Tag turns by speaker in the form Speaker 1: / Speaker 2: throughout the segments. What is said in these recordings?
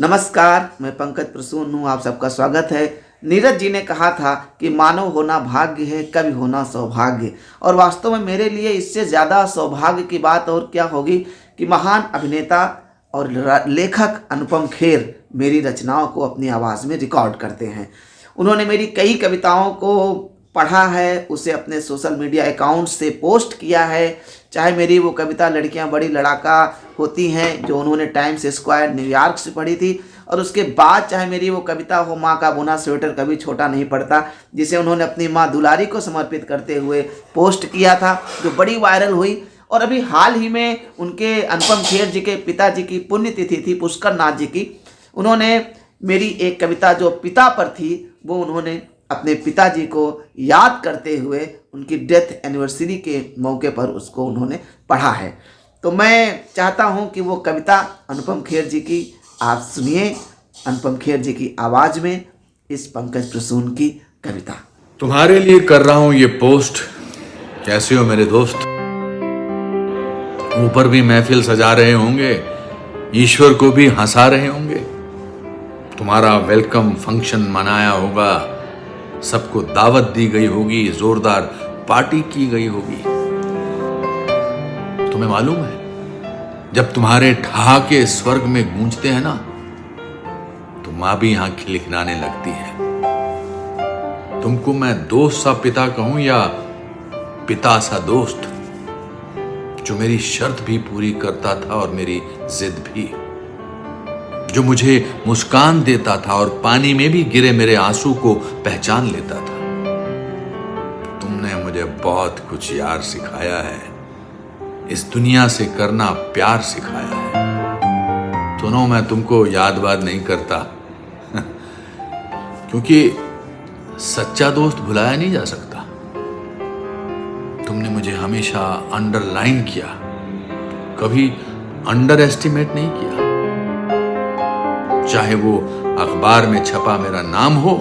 Speaker 1: नमस्कार, मैं पंकज प्रसून हूँ। आप सबका स्वागत है। नीरज जी ने कहा था कि मानव होना भाग्य है, कवि होना सौभाग्य। और वास्तव में मेरे लिए इससे ज़्यादा सौभाग्य की बात और क्या होगी कि महान अभिनेता और लेखक अनुपम खेर मेरी रचनाओं को अपनी आवाज़ में रिकॉर्ड करते हैं। उन्होंने मेरी कई कविताओं को पढ़ा है, उसे अपने सोशल मीडिया अकाउंट से पोस्ट किया है। चाहे मेरी वो कविता लड़कियां बड़ी लड़ाका होती हैं जो उन्होंने टाइम्स स्क्वायर न्यूयॉर्क से पढ़ी थी, और उसके बाद चाहे मेरी वो कविता हो माँ का बुना स्वेटर कभी छोटा नहीं पड़ता, जिसे उन्होंने अपनी माँ दुलारी को समर्पित करते हुए पोस्ट किया था, जो बड़ी वायरल हुई। और अभी हाल ही में उनके अनुपम खेर जी के पिताजी की पुण्यतिथि थी, पुष्कर नाथ जी की। उन्होंने मेरी एक कविता जो पिता पर थी वो उन्होंने अपने पिताजी को याद करते हुए उनकी डेथ एनिवर्सरी के मौके पर उसको उन्होंने पढ़ा है। तो मैं चाहता हूं कि वो कविता अनुपम खेर जी की आप सुनिए, अनुपम खेर जी की आवाज़ में इस पंकज प्रसून की कविता।
Speaker 2: तुम्हारे लिए कर रहा हूं ये पोस्ट। कैसे हो मेरे दोस्त? ऊपर भी महफिल सजा रहे होंगे, ईश्वर को भी हंसा रहे होंगे। तुम्हारा वेलकम फंक्शन मनाया होगा, सबको दावत दी गई होगी, जोरदार पार्टी की गई होगी। तुम्हें मालूम है, जब तुम्हारे ठहाके स्वर्ग में गूंजते हैं ना, तो मां भी यहां खिलखिलाने लगती है। तुमको मैं दोस्त सा पिता कहूं या पिता सा दोस्त, जो मेरी शर्त भी पूरी करता था और मेरी जिद भी, जो मुझे मुस्कान देता था और पानी में भी गिरे मेरे आंसू को पहचान लेता था। तुमने मुझे बहुत कुछ यार सिखाया है, इस दुनिया से करना प्यार सिखाया है। सुनो, मैं तुमको याद वाद नहीं करता क्योंकि सच्चा दोस्त भुलाया नहीं जा सकता। तुमने मुझे हमेशा अंडरलाइन किया, कभी अंडर एस्टिमेट नहीं किया। चाहे वो अखबार में छपा मेरा नाम हो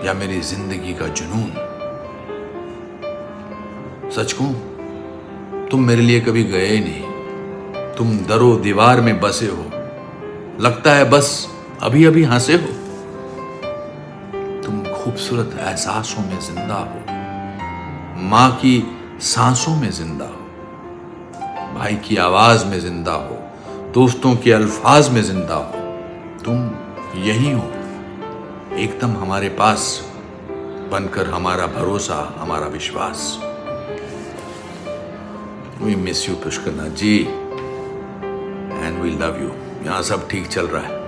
Speaker 2: या मेरी जिंदगी का जुनून। सच कहूं, तुम मेरे लिए कभी गए ही नहीं। तुम दरो दीवार में बसे हो, लगता है बस अभी अभी हंसे हो। तुम खूबसूरत एहसासों में जिंदा हो, मां की सांसों में जिंदा हो, भाई की आवाज में जिंदा हो, दोस्तों के अल्फाज में जिंदा हो। तुम यही हो, एकदम हमारे पास, बनकर हमारा भरोसा, हमारा विश्वास। We miss you Pushkar Nath ji, and we love you. यहां सब ठीक चल रहा है।